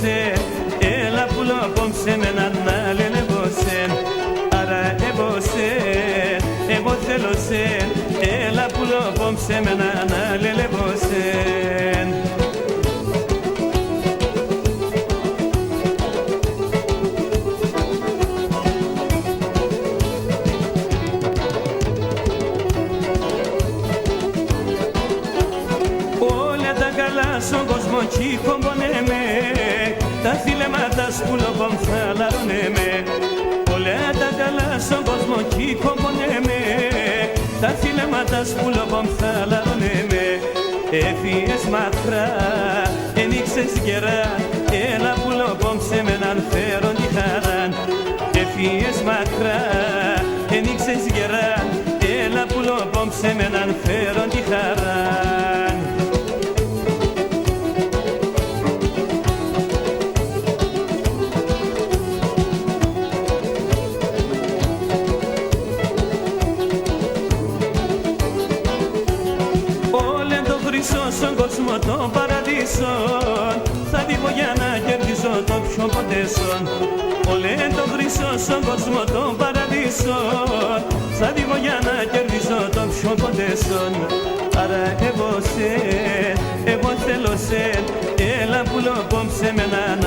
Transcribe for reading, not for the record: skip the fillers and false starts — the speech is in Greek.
σεν, έλα πουλό απόψε με έναν άλλον εγώ σεν. Άρα εγώ σεν, εγώ θέλω σεν, έλα πουλό απόψε με έναν άλλον εγώ σεν. Στον κόσμο κι κομπονέμαι, τα θύλεματα σπουλοπομ θα λαρώνεμαι. Όλα τα καλά στον κόσμο κι κομπονέμαι, τα θύλεματα σπουλοπομ θα λαρώνεμαι. Έφυγες μακρά, ένιξες γερά, έλα πουλοπομ σε μ' έναν φέρον τη χαράν. Έφυγες μακρά, ένιξες γερά, έλα πουλοπομ σε μ' έναν φέρον τη χαράν. Στον κόσμο των παραδείσων θα δείχνω για να κερδίσω το πιο ποτέσον. Όλε το χρυσό στον κόσμο των παραδείσων θα δείχνω για να κερδίσω το πιο ποτέσον. Άρα εγώ σεν, εγώ θέλω σεν, έλα πουλό απόψε με έναν